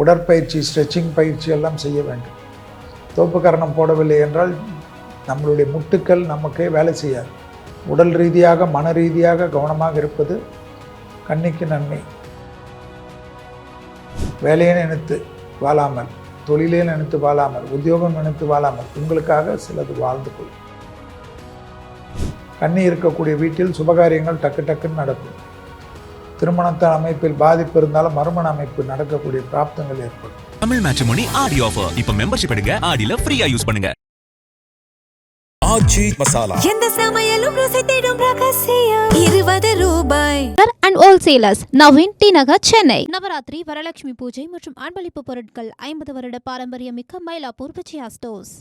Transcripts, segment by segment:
உடற்பயிற்சி, ஸ்ட்ரெச்சிங் பயிற்சி எல்லாம் செய்ய வேண்டும். தோப்பு கரணம் போடவில்லை என்றால் நம்மளுடைய முட்டுக்கள் நமக்கே வேலை செய்யாது. உடல் ரீதியாக மன ரீதியாக கவனமாக இருப்பது கண்ணிக்கு நன்மை. வேலையை நினைத்து வாழாமல், தொழிலே நினைத்து வாழாமல், உத்தியோகம் நினைத்து வாழாமல் உங்களுக்காக சிலது வாழ்ந்து கொள்ளும். கன்னி இருக்கக்கூடிய வீட்டில் சுபகாரியங்கள் டக்கு டக்குன்னு நடக்கும். திருமணத்தின் அமைப்பில் பாதிப்பு இருந்தாலும் மறுமண அமைப்பு நடக்கக்கூடிய பிராப்தங்கள் ஏற்படும். தமிழ் மேட்ரிமோனி ஆடி ஆஃபர். இப்ப மெம்பர்ஷிப் எடுங்க, ஆடில ஃப்ரீயா யூஸ் பண்ணுங்க. ஆச்சி மசாலா எந்த சமையலும் ருசி தேடும் ரகசியம் 20 ரூபாய். and wholesalers now in T Nagar, Chennai. Navaratri, Varalakshmi பூஜை மற்றும் அன்பளிப்பு பொருட்கள் 50 வருட பாரம்பரியமிக்க மயிலாப்பூர் விஜயா ஸ்டோர்ஸ்.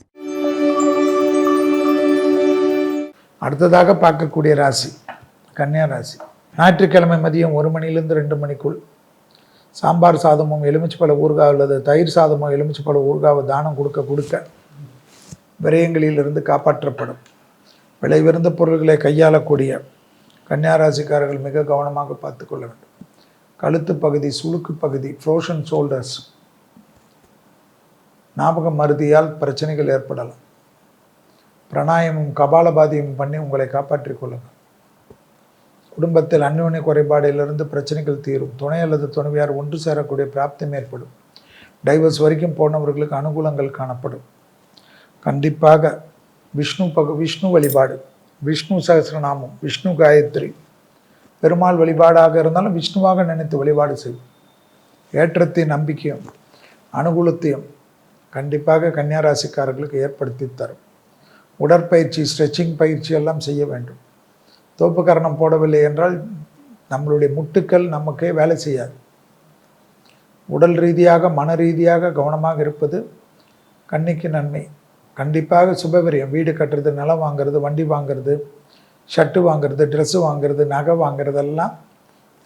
அடுத்ததாக பார்க்கக்கூடிய ராசி கன்னியா ராசி. ஞாயிற்றுக்கிழமை மதியம் 1 மணிலிருந்து 2 மணிக்குள் சாம்பார் சாதமும் எலுமிச்சைப்பழ ஊறுகாய் அல்லது தயிர் சாதமும் எலுமிச்சைப்பழ ஊறுகாவை தானம் கொடுக்க விரயங்களிலிருந்து காப்பாற்றப்படும். விலையுயர்ந்த பொருள்களை கையாளக்கூடிய கன்னியா ராசிக்காரர்கள் மிக கவனமாக பார்த்து கொள்ள வேண்டும். கழுத்து பகுதி, சுளுக்கு பகுதி, ஃப்ரோஷன் ஷோல்டர்ஸ், ஞாபக மருதியால் பிரச்சனைகள் ஏற்படலாம். பிராணாயமும் கபாலபாதியும் பண்ணி உங்களை காப்பாற்றிக் கொள்ளுங்கள். குடும்பத்தில் அந்யோன்ய குறைபாடிலிருந்து பிரச்சனைகள் தீரும். துணை அல்லது துணைவியார் ஒன்று சேரக்கூடிய பிராப்தம் ஏற்படும். டைவர்ஸ் வரைக்கும் போனவர்களுக்கு அனுகூலங்கள் காணப்படும். கண்டிப்பாக விஷ்ணு வழிபாடு, விஷ்ணு சகஸ்ரநாமம், விஷ்ணு காயத்ரி, பெருமாள் வழிபாடாக இருந்தாலும் விஷ்ணுவாக நினைத்து வழிபாடு செய்யும். ஏற்றத்தையும் நம்பிக்கையும் அனுகூலத்தையும் கண்டிப்பாக கன்னியா ராசிக்காரர்களுக்கு ஏற்படுத்தி தரும். உடற்பயிற்சி, ஸ்ட்ரெச்சிங் பயிற்சி எல்லாம் செய்ய வேண்டும். தோப்பு கரணம் போடவில்லை என்றால் நம்மளுடைய முட்டுக்கள் நமக்கே வேலை செய்யாது. உடல் ரீதியாக மன ரீதியாக கவனமாக இருப்பது கண்ணிக்கு நன்மை. கண்டிப்பாக சுபவிரியம், வீடு கட்டுறது, நிலம் வாங்கிறது, வண்டி வாங்கிறது, ஷர்ட்டு வாங்கிறது, ட்ரெஸ்ஸு வாங்கிறது, நகை வாங்கிறதெல்லாம்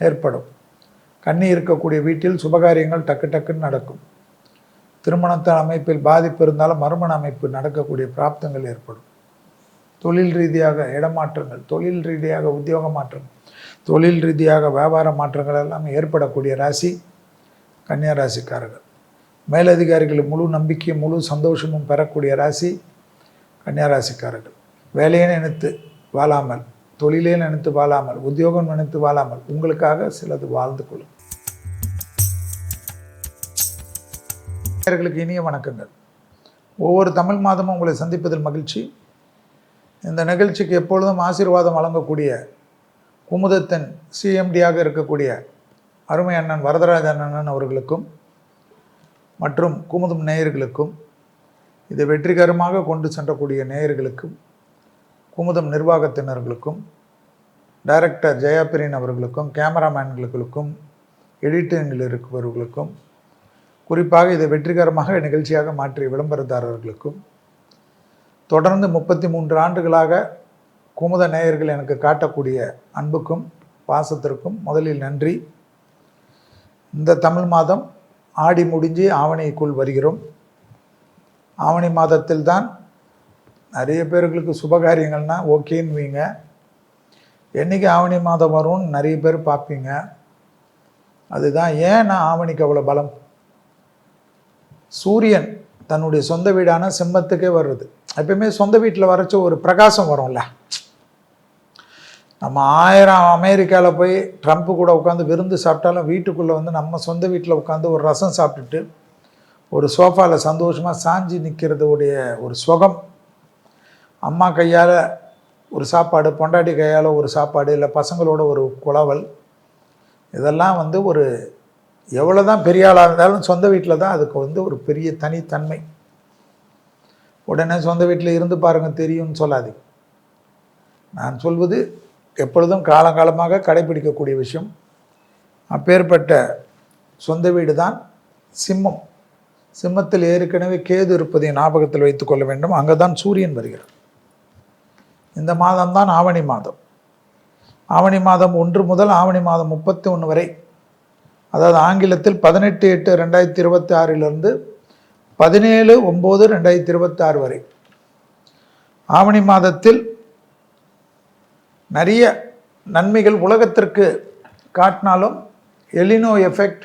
ஏற்படும். கன்னி இருக்கக்கூடிய வீட்டில் சுபகாரியங்கள் டக்கு டக்குன்னு நடக்கும். திருமணத்தின் அமைப்பில் பாதிப்பு இருந்தாலும் மறுமண அமைப்பு நடக்கக்கூடிய பிராப்தங்கள் ஏற்படும். தொழில் ரீதியாக இடமாற்றங்கள், தொழில் ரீதியாக உத்தியோக மாற்றங்கள், தொழில் ரீதியாக வியாபார மாற்றங்கள் எல்லாம் ஏற்படக்கூடிய ராசி கன்னியா ராசிக்காரர்கள். மேலதிகாரிகள் முழு நம்பிக்கையும் முழு சந்தோஷமும் பெறக்கூடிய ராசி கன்னியா ராசிக்காரர்கள். வேலையை நினைத்து வாழாமல், தொழிலே நினைத்து வாழாமல், உத்தியோகம் நினைத்து வாழாமல் உங்களுக்காக சிலது வாழ்ந்து கொள்ளும். இனிய வணக்கங்கள். ஒவ்வொரு தமிழ் மாதமும் உங்களை சந்திப்பதில் மகிழ்ச்சி. இந்த நிகழ்ச்சிக்கு எப்பொழுதும் ஆசீர்வாதம் வழங்கக்கூடிய குமுதத்தின் சிஎம்டியாக இருக்கக்கூடிய அருமை அண்ணன் வரதராஜன் அண்ணன் அவர்களுக்கும் மற்றும் குமுதம் நேயர்களுக்கும், இதை வெற்றிகரமாக கொண்டு சென்றக்கூடிய நேயர்களுக்கும், குமுதம் நிர்வாகத்தினர்களுக்கும், டைரக்டர் ஜெயாபிரியன் அவர்களுக்கும், கேமராமேன்களுக்கும், எடிட்டிங்கில் இருக்கிறவர்களுக்கும், குறிப்பாக இதை வெற்றிகரமாக நிகழ்ச்சியாக மாற்றிய விளம்பரதாரர்களுக்கும், தொடர்ந்து 33 ஆண்டுகளாக குமுத நேயர்கள் எனக்கு காட்டக்கூடிய அன்புக்கும் பாசத்திற்கும் முதலில் நன்றி. இந்த தமிழ் மாதம் ஆடி முடிஞ்சு ஆவணிக்குள் வருகிறோம். ஆவணி மாதத்தில் தான் நிறைய பேர்களுக்கு சுபகாரியங்கள்னால் ஓகேன்னு வைங்க. என்றைக்கு ஆவணி மாதம் வரும்னு நிறைய பேர் பார்ப்பீங்க. அதுதான் ஏன் நான் ஆவணிக்கு அவ்வளோ பலம். சூரியன் தன்னுடைய சொந்த வீடான சிம்மத்துக்கே வருது. எப்பயுமே சொந்த வீட்டில் வரைச்ச ஒரு பிரகாசம் வரும்ல. நம்ம 1000 அமெரிக்காவில் போய் ட்ரம்ப்பு கூட உட்காந்து விருந்து சாப்பிட்டாலும் வீட்டுக்குள்ளே வந்து நம்ம சொந்த வீட்டில் உட்காந்து ஒரு ரசம் சாப்பிட்டுட்டு ஒரு சோஃபாவில் சந்தோஷமாக சாஞ்சி நிற்கிறதுடைய ஒரு சுகம், அம்மா கையால் ஒரு சாப்பாடு, பொண்டாட்டி கையால் ஒரு சாப்பாடு, இல்லை பசங்களோட ஒரு குளவல், இதெல்லாம் வந்து ஒரு எவ்வளோ தான் பெரிய ஆளாக இருந்தாலும் சொந்த வீட்டில் தான் அதுக்கு வந்து ஒரு பெரிய தனித்தன்மை. உடனே சொந்த வீட்டில் இருந்து பாருங்கள் தெரியும்னு சொல்லாதீங்க. நான் சொல்வது எப்பொழுதும் காலங்காலமாக கடைபிடிக்கக்கூடிய விஷயம். அப்பேற்பட்ட சொந்த வீடு தான் சிம்மம். சிம்மத்தில் ஏற்கனவே கேது இருப்பதை ஞாபகத்தில் வைத்து கொள்ள வேண்டும். அங்கே தான் சூரியன் வருகிறார். இந்த மாதம்தான் ஆவணி மாதம். ஆவணி மாதம் 1 முதல் ஆவணி மாதம் 31 வரை, அதாவது ஆங்கிலத்தில் 18/8/2026 17/9/2026 வரை ஆவணி மாதத்தில் நிறைய நன்மைகள் உலகத்திற்கு காட்டினாலும் எலினோ எஃபெக்ட்,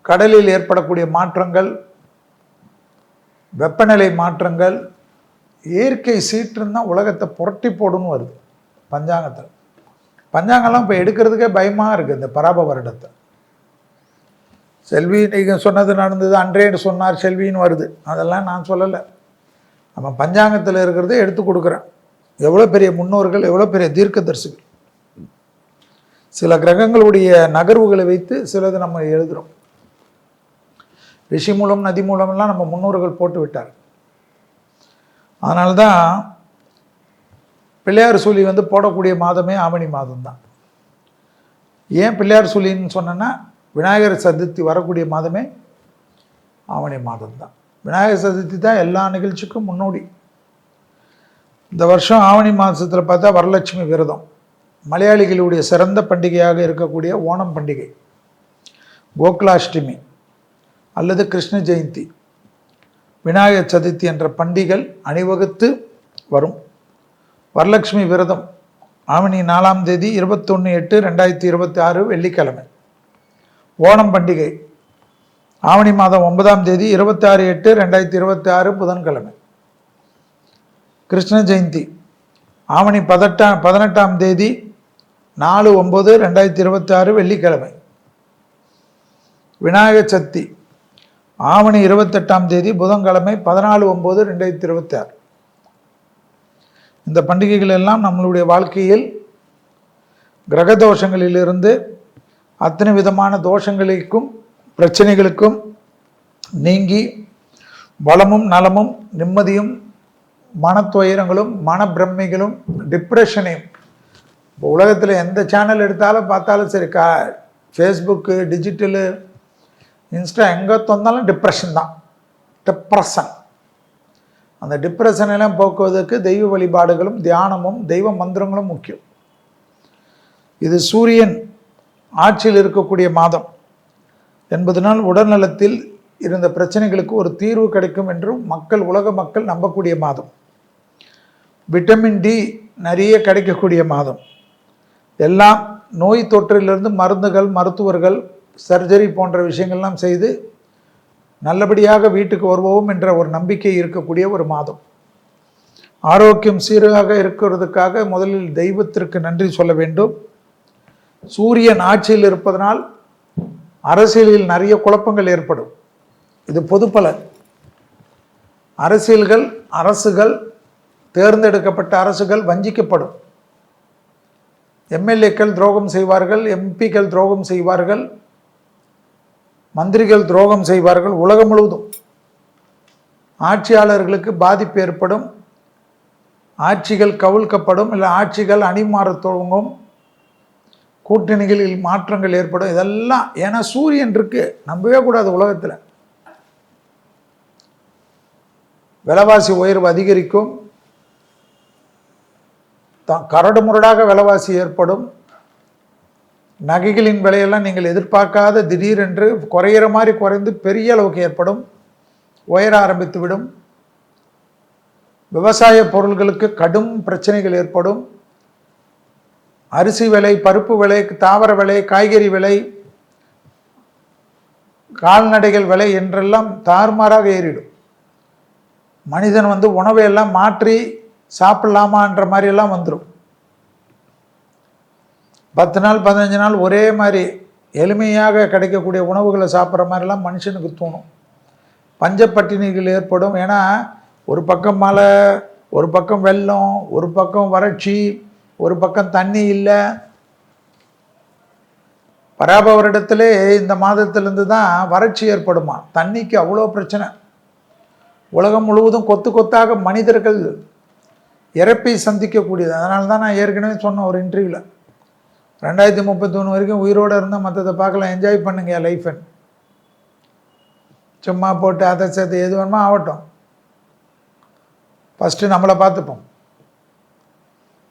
கடலில் ஏற்படக்கூடிய மாற்றங்கள், வெப்பநிலை மாற்றங்கள், இயற்கை சீற்றுன்னு தான் உலகத்தை புரட்டி போடுன்னு வருது பஞ்சாங்கத்தில். பஞ்சாங்கம்லாம் இப்போ எடுக்கிறதுக்கே பயமாக இருக்குது இந்த பராப வருடத்தை. செல்வி நீங்கள் சொன்னது நடந்தது, அன்றேன்னு சொன்னார் செல்வின்னு வருது, அதெல்லாம் நான் சொல்லலை. நம்ம பஞ்சாங்கத்தில் இருக்கிறத எடுத்து கொடுக்குறேன். எவ்வளோ பெரிய முன்னோர்கள், எவ்வளோ பெரிய தீர்க்கதரிசிகள். சில கிரகங்களுடைய நகர்வுகளை வைத்து சிலது நம்ம எழுதுகிறோம். ரிஷி மூலம், நதி மூலமெல்லாம் நம்ம முன்னோர்கள் போட்டு விட்டார். அதனால தான் பிள்ளையார் சூழி போடக்கூடிய மாதமே ஆவணி மாதம்தான். ஏன் பிள்ளையார் சூழின்னு சொன்னேன்னா, விநாயகர் சதுர்த்தி வரக்கூடிய மாதமே ஆவணி மாதம்தான். விநாயகர் சதுர்த்தி தான் எல்லா நிகழ்ச்சிக்கும் முன்னோடி. இந்த வருஷம் ஆவணி மாதத்தில் பார்த்தா வரலட்சுமி விரதம், மலையாளிகளுடைய சிறந்த பண்டிகையாக இருக்கக்கூடிய ஓணம் பண்டிகை, கோகுலாஷ்டமி அல்லது கிருஷ்ண ஜெயந்தி, விநாயகர் சதுர்த்தி என்ற பண்டிகைகள் அணிவகுத்து வரும். வரலட்சுமி விரதம் ஆவணி 4ஆம் தேதி 21/8/2026 வெள்ளிக்கிழமை. ஓணம் பண்டிகை ஆவணி மாதம் 9ஆம் தேதி 26/8/2026 புதன்கிழமை. கிருஷ்ண ஜெயந்தி ஆவணி 18ஆம் தேதி 4/9/2026 வெள்ளிக்கிழமை. விநாயகர் சதுர்த்தி ஆவணி 28ஆம் தேதி புதன்கிழமை 14/9/2026. இந்த பண்டிகைகள் எல்லாம் நம்மளுடைய வாழ்க்கையில் கிரக தோஷங்களிலிருந்து அத்தனை விதமான தோஷங்களுக்கும் பிரச்சனைகளுக்கும் நீங்கி வளமும் நலமும் நிம்மதியும் மனத்துயரங்களும் மனப்பிரமைகளும் டிப்ரெஷனையும், இப்போ உலகத்தில் எந்த சேனல் எடுத்தாலும் பார்த்தாலும் சரி, ஃபேஸ்புக்கு, டிஜிட்டலு, இன்ஸ்டா, எங்கே தந்தாலும் டிப்ரெஷன் தான். டிப்ரெஷன். அந்த டிப்ரெஷன் எல்லாம் போக்குவதற்கு தெய்வ வழிபாடுகளும் தியானமும் தெய்வ மந்திரங்களும் முக்கியம். இது சூரியன் ஆட்சியில் இருக்கக்கூடிய மாதம் என்பதனால் உடல்நலத்தில் இருந்த பிரச்சனைகளுக்கு ஒரு தீர்வு கிடைக்கும் என்று உலக மக்கள் நம்பக்கூடிய மாதம். விட்டமின் டி நிறைய கிடைக்கக்கூடிய மாதம். எல்லாம் நோய் தொற்றிலிருந்து மருந்துகள், மருத்துவர்கள், சர்ஜரி போன்ற விஷயங்கள்லாம் செய்து நல்லபடியாக வீட்டுக்கு வருவோம் என்ற ஒரு நம்பிக்கை இருக்கக்கூடிய ஒரு மாதம். ஆரோக்கியம் சீராக இருக்கிறதுக்காக முதலில் தெய்வத்திற்கு நன்றி சொல்ல வேண்டும். சூரியன் ஆட்சியில் இருப்பதனால் அரசியலில் நிறைய குழப்பங்கள் ஏற்படும். இது பொது பலன். அரசுகள் தேர்ந்தெடுக்கப்பட்ட அரசுகள் வஞ்சிக்கப்படும். எம்எல்ஏக்கள் துரோகம் செய்வார்கள், எம்பிக்கள் துரோகம் செய்வார்கள், மந்திரிகள் துரோகம் செய்வார்கள். உலகம் முழுவதும் ஆட்சியாளர்களுக்கு பாதிப்பு ஏற்படும். ஆட்சிகள் கவிழ்க்கப்படும், இல்லை ஆட்சிகள் அணிமாறத் துவங்கும், கூட்டணிகளில் மாற்றங்கள் ஏற்படும். இதெல்லாம் ஏன்னா சூரியன் இருக்கு, நம்பவே கூடாது. உலகத்தில் விலைவாசி உயர்வு அதிகரிக்கும், கரடு முரடாக விலைவாசி ஏற்படும். நகைகளின் விலையெல்லாம் நீங்கள் எதிர்பார்க்காத திடீரென்று குறையிற மாதிரி குறைந்து பெரிய அளவுக்கு ஏற்படும், உயர ஆரம்பித்து விடும். விவசாய பொருள்களுக்கு கடும் பிரச்சனைகள் ஏற்படும். அரிசி விலை, பருப்பு விலை, தாவர விலை, காய்கறி விலை, கால்நடைகள் விலை என்றெல்லாம் தாறுமாறாக ஏறிடும். மனிதன் உணவையெல்லாம் மாற்றி சாப்பிடலாமான்ற மாதிரியெல்லாம் வந்துடும். 10 நாள் 15 நாள் ஒரே மாதிரி எளிமையாக கிடைக்கக்கூடிய உணவுகளை சாப்பிட்ற மாதிரிலாம் மனுஷனுக்கு தோணும். பஞ்சப்பட்டினிகள் ஏற்படும். ஏன்னா ஒரு பக்கம் மழை, ஒரு பக்கம் வெள்ளம், ஒரு பக்கம் வறட்சி, ஒரு பக்கம் தண்ணி இல்லை. பராப வருடத்திலே இந்த மாதத்திலிருந்து தான் வறட்சி ஏற்படுமா. தண்ணிக்கு அவ்வளோ பிரச்சனை. உலகம் முழுவதும் கொத்து கொத்தாக மனிதர்கள் இறப்பை சந்திக்கக்கூடியது. அதனால தான் நான் ஏற்கனவே சொன்னேன் ஒரு இன்டர்வியூவில், 2031 வரைக்கும் உயிரோடு இருந்தால் மற்றதை பார்க்கலாம், என்ஜாய் பண்ணுங்க லைஃப்னு. சும்மா போட்டு அதை சேர்த்து எது வேணுமோ ஆகட்டும், ஃபஸ்ட்டு நம்மளை பார்த்துப்போம்,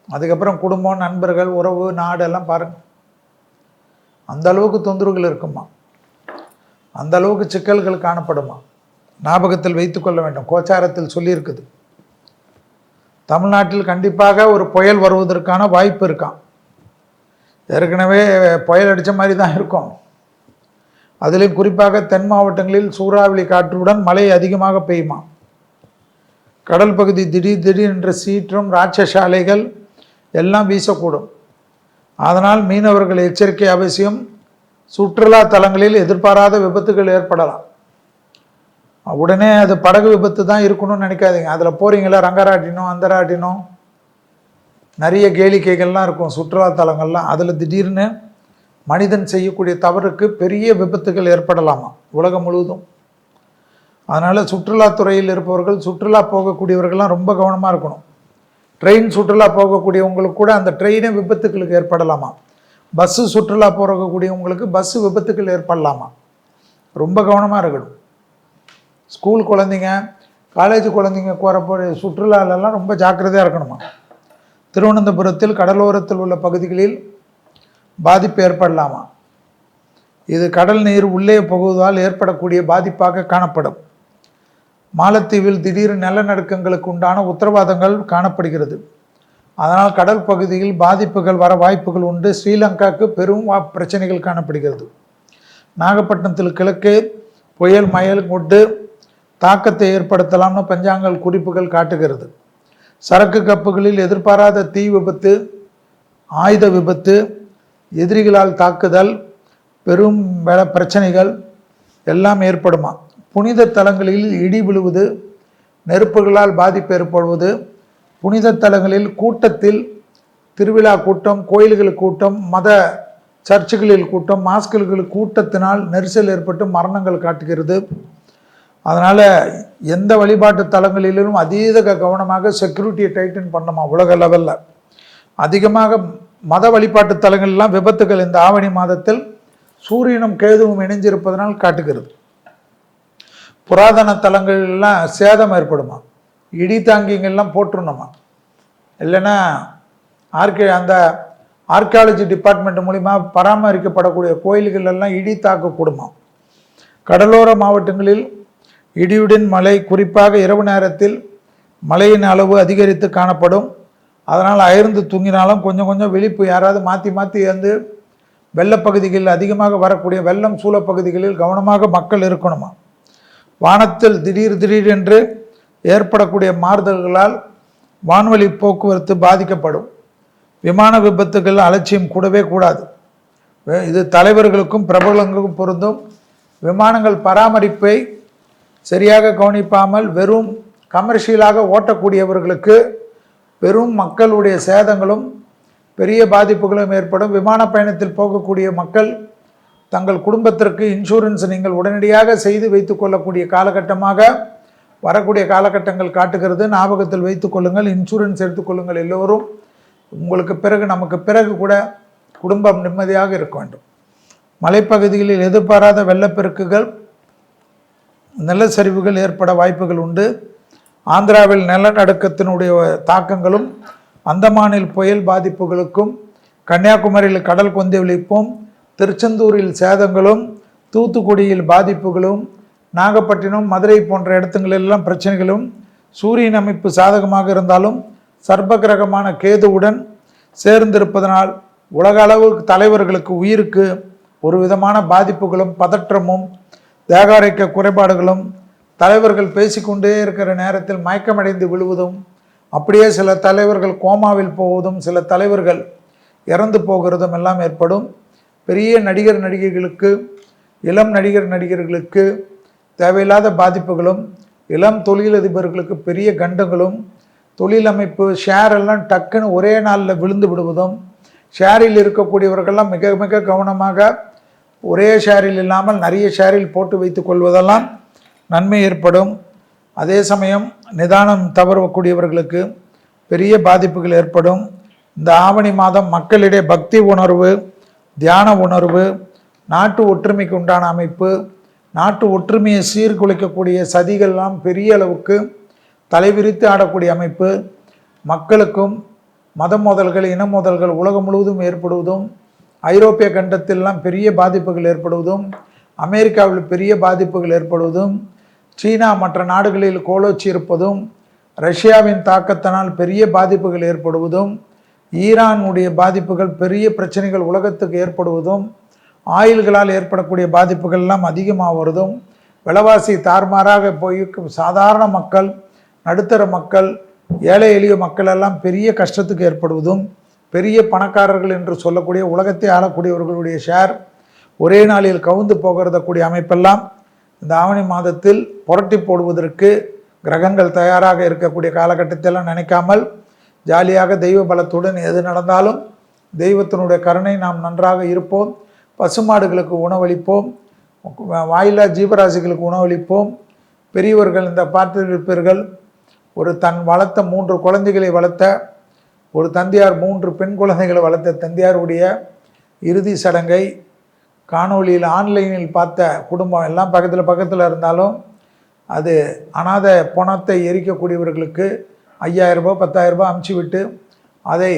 அதுக்கப்புறம் குடும்பம், நண்பர்கள், உறவு, நாடு எல்லாம் பாருங்கள். அந்த அளவுக்கு தொந்தரவுகள் இருக்குமா, அந்த அளவுக்கு சிக்கல்கள் காணப்படுமா, ஞாபகத்தில் வைத்துக்கொள்ள வேண்டும். கோச்சாரத்தில் சொல்லியிருக்குது. தமிழ்நாட்டில் கண்டிப்பாக ஒரு புயல் வருவதற்கான வாய்ப்பு இருக்கான். ஏற்கனவே புயல் அடித்த மாதிரி தான் இருக்கும். அதிலும் குறிப்பாக தென் மாவட்டங்களில் சூறாவளி காற்றுடன் மழை அதிகமாக பெய்யுமா. கடல் பகுதி திடீரென்று சீற்றம், ராட்சச அலைகள் எல்லாம் வீசக்கூடும். அதனால் மீனவர்கள் எச்சரிக்கை அவசியம். சுற்றுலா தலங்களில் எதிர்பாராத விபத்துகள் ஏற்படலாம். உடனே அது படகு விபத்து தான் இருக்கணும்னு நினைக்காதீங்க. அதில் போகிறீங்களா, ரங்கராட்டினம், அந்தராட்டினம், நிறைய கேளிக்கைகள்லாம் இருக்கும் சுற்றுலா தலங்கள்லாம். அதில் திடீர்னு மனிதன் செய்யக்கூடிய தவறுக்கு பெரிய விபத்துகள் ஏற்படலாமா உலகம் முழுவதும். அதனால் சுற்றுலாத்துறையில் இருப்பவர்கள், சுற்றுலா போகக்கூடியவர்கள்லாம் ரொம்ப கவனமாக இருக்கணும். ட்ரெயின் சுற்றுலா போகக்கூடியவங்களுக்கு கூட அந்த ட்ரெயினே விபத்துக்களுக்கு ஏற்படலாமா. பஸ்ஸு சுற்றுலா போகக்கூடியவங்களுக்கு பஸ்ஸு விபத்துக்கள் ஏற்படலாமா. ரொம்ப கவனமாக இருக்கணும். ஸ்கூல் குழந்தைங்க, காலேஜ் குழந்தைங்க போகிற சுற்றுலாலெல்லாம் ரொம்ப ஜாக்கிரதையாக இருக்கணுமா. திருவனந்தபுரத்தில் கடலோரத்தில் உள்ள பகுதிகளில் பாதிப்பு ஏற்படலாமா. இது கடல் நீர் உள்ளே புகுவதால் ஏற்படக்கூடிய பாதிப்பாக காணப்படும். மாலத்தீவில் திடீர் நிலநடுக்கங்களுக்கு உண்டான உத்தரவாதங்கள் காணப்படுகிறது. அதனால் கடல் பகுதியில் பாதிப்புகள் வர வாய்ப்புகள் உண்டு. ஸ்ரீலங்காவுக்கு பெரும் பிரச்சனைகள் காணப்படுகிறது. நாகப்பட்டினத்தில் கிழக்கே புயல் மயல் கொண்டு தாக்கத்தை ஏற்படுத்தலாம்னு பஞ்சாங்கல் குறிப்புகள் காட்டுகிறது. சரக்கு கப்பல்களில் எதிர்பாராத தீ விபத்து, ஆயுத விபத்து, எதிரிகளால் தாக்குதல், பெரும் பிரச்சனைகள் எல்லாம் ஏற்படுமா. புனித தலங்களில் இடி விழுவது, நெருப்புகளால் பாதிப்பு ஏற்படுவது, புனித தலங்களில் கூட்டத்தில் திருவிழா கூட்டம், கோயில்கள் கூட்டம், மத சர்ச்சுகளில் கூட்டம், மாஸ்குகளில் கூட்டத்தினால் நெரிசல் ஏற்பட்டு மரணங்கள் காட்டுகிறது. அதனால் எந்த வழிபாட்டு தலங்களிலும் அதீத கவனமாக செக்யூரிட்டியை டைட்டன் பண்ணணுமா. உலக லெவலில் அதிகமாக மத வழிபாட்டு தலங்கள்லாம் விபத்துகள் இந்த ஆவணி மாதத்தில் சூரியனும் கேதுவும் இணைஞ்சிருப்பதனால் காட்டுகிறது. புராதன தலங்கள்லாம் சேதம் ஏற்படுமா. இடி தாங்கிங்கெல்லாம் போட்டுருணுமா. இல்லைன்னா அந்த ஆர்கியாலஜி டிபார்ட்மெண்ட் மூலிமா பராமரிக்கப்படக்கூடிய கோயில்கள் எல்லாம் இடி தாக்கக்கூடுமா. கடலோர மாவட்டங்களில் இடியுடன் மழை, குறிப்பாக இரவு நேரத்தில் மழையின் அளவு அதிகரித்து காணப்படும். அதனால் அயர்ந்து தூங்கினாலும் கொஞ்சம் கொஞ்சம் விழிப்பு யாராவது மாற்றி வந்து வெள்ளப்பகுதிகளில் அதிகமாக வரக்கூடிய வெள்ளம் சூழப்பகுதிகளில் கவனமாக மக்கள் இருக்கணுமா. வானத்தில் திடீரென்று ஏற்படக்கூடிய மாறுதல்களால் வான்வழி போக்குவரத்து பாதிக்கப்படும். விமான விபத்துகள் அலட்சியம் கூடவே கூடாது. இது தலைவர்களுக்கும் பிரபலங்களுக்கும் பொருந்தும். விமானங்கள் பராமரிப்பை சரியாக கவனிப்பாமல் வெறும் கமர்ஷியலாக ஓட்டக்கூடியவர்களுக்கு பெரும் மக்களுடைய சேதங்களும் பெரிய பாதிப்புகளும் ஏற்படும். விமான பயணத்தில் போகக்கூடிய மக்கள் தங்கள் குடும்பத்திற்கு இன்சூரன்ஸ் நீங்கள் உடனடியாக செய்து வைத்து கொள்ளக்கூடிய காலகட்டமாக வரக்கூடிய காலகட்டங்கள் காட்டுகிறது. ஞாபகத்தில் வைத்து கொள்ளுங்கள், இன்சூரன்ஸ் எடுத்துக்கொள்ளுங்கள். எல்லோரும் உங்களுக்கு பிறகு, நமக்கு பிறகு கூட குடும்பம் நிம்மதியாக இருக்க வேண்டும். மலைப்பகுதிகளில் எதிர்பாராத வெள்ளப்பெருக்குகள், நிலச்சரிவுகள் ஏற்பட வாய்ப்புகள் உண்டு. ஆந்திராவில் நிலநடுக்கத்தினுடைய தாக்கங்களும், அந்தமானில் புயல் பாதிப்புகளுக்கும், கன்னியாகுமரியில் கடல் கொந்தளிப்பும், திருச்செந்தூரில் சேதங்களும், தூத்துக்குடியில் பாதிப்புகளும், நாகப்பட்டினம், மதுரை போன்ற இடத்துங்களெல்லாம் பிரச்சனைகளும், சூரியன் அமைப்பு சாதகமாக இருந்தாலும் சர்ப்பகிரகமான கேதுவுடன் சேர்ந்திருப்பதனால் உலக அளவுக்கு தலைவர்களுக்கு உயிருக்கு ஒரு விதமான பாதிப்புகளும் பதற்றமும் தேகாரைக்க குறைபாடுகளும், தலைவர்கள் பேசிக்கொண்டே இருக்கிற நேரத்தில் மயக்கமடைந்து விழுவதும், அப்படியே சில தலைவர்கள் கோமாவில் போவதும், சில தலைவர்கள் இறந்து போகிறதும் எல்லாம் ஏற்படும். பெரிய நடிகர் நடிகைகளுக்கு, இளம் நடிகர் நடிகர்களுக்கு தேவையில்லாத பாதிப்புகளும், இளம் தொழிலதிபர்களுக்கு பெரிய கண்டங்களும், தொழில் அமைப்பு ஷேர் எல்லாம் டக்குன்னு ஒரே நாளில் விழுந்து விடுவதும், ஷேரில் இருக்கக்கூடியவர்கள்லாம் மிக மிக கவனமாக ஒரே ஷேரில் இல்லாமல் நிறைய ஷேரில் போட்டு வைத்து கொள்வதெல்லாம் நன்மை ஏற்படும். அதே சமயம் நிதானம் தவறக்கூடியவர்களுக்கு பெரிய பாதிப்புகள் ஏற்படும். இந்த ஆவணி மாதம் மக்களிடையே பக்தி உணர்வு, தியான உணர்வு, நாட்டு ஒற்றுமைக்கு உண்டான அமைப்பு, நாட்டு ஒற்றுமையை சீர்குலைக்கக்கூடிய சதிகள்லாம் பெரிய அளவுக்கு தலைவிரித்து ஆடக்கூடிய அமைப்பு, மக்களுக்கும் மத மோதல்கள், இன மோதல்கள் உலகம் முழுவதும் ஏற்படுவதும், ஐரோப்பிய கண்டத்திலெல்லாம் பெரிய பாதிப்புகள் ஏற்படுவதும், அமெரிக்காவில் பெரிய பாதிப்புகள் ஏற்படுவதும், சீனா மற்ற நாடுகளில் கோலோச்சி இருப்பதும், ரஷ்யாவின் தாக்கத்தினால் பெரிய பாதிப்புகள் ஏற்படுவதும், ஈரானுடைய பாதிப்புகள், பெரிய பிரச்சனைகள் உலகத்துக்கு ஏற்படுவதும், ஆயில்களால் ஏற்படக்கூடிய பாதிப்புகள் எல்லாம் அதிகமாக வருதும், விலைவாசி தாறுமாறாக போய் சாதாரண மக்கள், நடுத்தர மக்கள், ஏழை எளிய மக்கள் எல்லாம் பெரிய கஷ்டத்துக்கு ஏற்படுவதும், பெரிய பணக்காரர்கள் என்று சொல்லக்கூடிய உலகத்தை ஆளக்கூடியவர்களுடைய ஷேர் ஒரே நாளில் கவுந்து போகிறதக்கூடிய அமைப்பெல்லாம் இந்த ஆவணி மாதத்தில் புரட்டி போடுவதற்கு கிரகங்கள் தயாராக இருக்கக்கூடிய காலகட்டத்திலாம் நினைக்காமல் ஜாலியாக தெய்வ பலத்துடன் எது நடந்தாலும் தெய்வத்தினுடைய கருணை நாம் நன்றாக இருப்போம், பசுமாடுகளுக்கு உணவளிப்போம், வாயிலா ஜீவராசிகளுக்கு உணவளிப்போம். பெரியவர்கள் இந்த பார்த்திருப்பீர்கள், ஒரு தன் வளர்த்த 3 குழந்தைகளை வளர்த்த ஒரு தந்தையார், 3 பெண் குழந்தைகளை வளர்த்த தந்தையாருடைய இறுதி சடங்கை காணொளியில் ஆன்லைனில் பார்த்த குடும்பம் எல்லாம் பக்கத்தில் இருந்தாலும் அது அனாதை பணத்தை எரிக்கக்கூடியவர்களுக்கு 5000 ரூபாய் 10,000 ரூபாய் அமுச்சு விட்டு அதை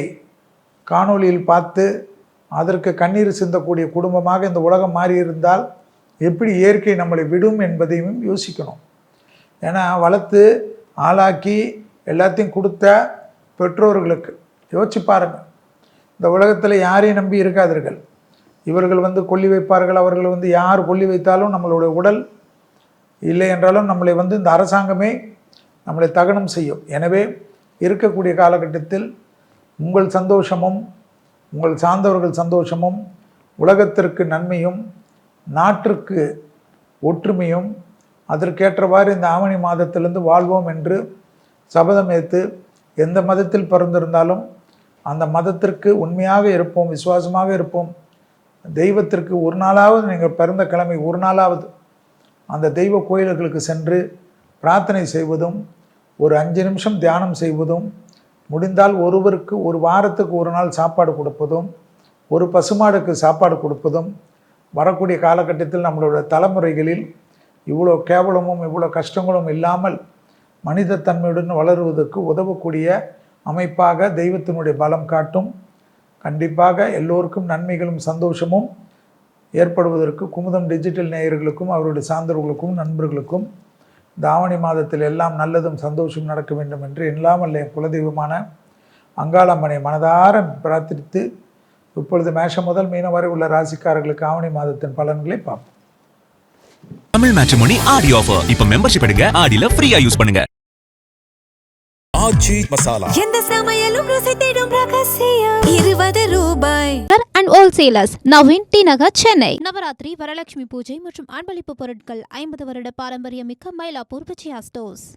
காணொளியில் பார்த்து அதற்கு கண்ணீர் சிந்தக்கூடிய குடும்பமாக இந்த உலகம் மாறியிருந்தால் எப்படி இயற்கை நம்மளை விடும் என்பதையும் யோசிக்கணும். ஏன்னா வளர்த்து ஆளாக்கி எல்லாத்தையும் கொடுத்த பெற்றோர்களுக்கு யோசிச்சு பாருங்கள். இந்த உலகத்தில் யாரையும் நம்பி இருக்காதீர்கள். இவர்கள் கொல்லி வைப்பார்கள், அவர்கள் யார் கொல்லி வைத்தாலும் நம்மளுடைய உடல் இல்லை என்றாலும் நம்மளை இந்த அரசாங்கமே நம்மளை தகனம் செய்யும். எனவே இருக்கக்கூடிய காலகட்டத்தில் உங்கள் சந்தோஷமும் உங்கள் சார்ந்தவர்கள் சந்தோஷமும் உலகத்திற்கு நன்மையும் நாட்டிற்கு ஒற்றுமையும் அதற்கேற்றவாறு இந்த ஆவணி மாதத்திலிருந்து வாழ்வோம் என்று சபதம் ஏற்று எந்த மதத்தில் பிறந்திருந்தாலும் அந்த மதத்திற்கு உண்மையாக இருப்போம், விசுவாசமாக இருப்போம். தெய்வத்திற்கு ஒரு நாளாவது நீங்கள் பிறந்த கிழமை ஒரு நாளாவது அந்த தெய்வ கோயில்களுக்கு சென்று பிரார்த்தனை செய்வதும், ஒரு 5 நிமிஷம் தியானம் செய்வதும், முடிந்தால் ஒருவருக்கு ஒரு வாரத்துக்கு ஒரு நாள் சாப்பாடு கொடுப்பதும், ஒரு பசுமாடுக்கு சாப்பாடு கொடுப்பதும் வரக்கூடிய காலகட்டத்தில் நம்மளுடைய தலைமுறைகளில் இவ்வளோ கேவலமும் இவ்வளோ கஷ்டங்களும் இல்லாமல் மனித தன்மையுடன் வளருவதற்கு உதவக்கூடிய அமைப்பாக தெய்வத்தினுடைய பலம் காட்டும். கண்டிப்பாக எல்லோருக்கும் நன்மைகளும் சந்தோஷமும் ஏற்படுவதற்கு குமுதம் டிஜிட்டல் நேயர்களுக்கும் அவருடைய சார்ந்தவர்களுக்கும் நண்பர்களுக்கும் இந்த ஆவணி மாதத்தில் எல்லாம் நல்லதும் சந்தோஷம் நடக்க வேண்டும் என்று இல்லாமல் என் குலதெய்வமான அங்காளம்மனை மனதார பிரார்த்தித்து இப்பொழுது மேஷம் முதல் மீனம் வரை உள்ள ராசிக்காரர்களுக்கு ஆவணி மாதத்தின் பலன்களை பார்ப்போம். தமிழ் மேட்ரிமோனி ஆடி ஆஃபர். இப்ப மெம்பர்ஷிப் எடுங்க, ஆடில ஃப்ரீயா யூஸ் பண்ணுங்க. ஆச்சி மசாலா எந்த சமையலும் ருசி தேடும் ரகசியம் 20 ரூபாய். அண்ட் ஹோல்சேலர்ஸ் நவீன் டி நகர், சென்னை. நவராத்திரி, வரலட்சுமி பூஜை மற்றும் அன்பளிப்பு பொருட்கள் 50 வருட பாரம்பரியமிக்க மயிலாப்பூர் விஜயா ஸ்டோர்ஸ்.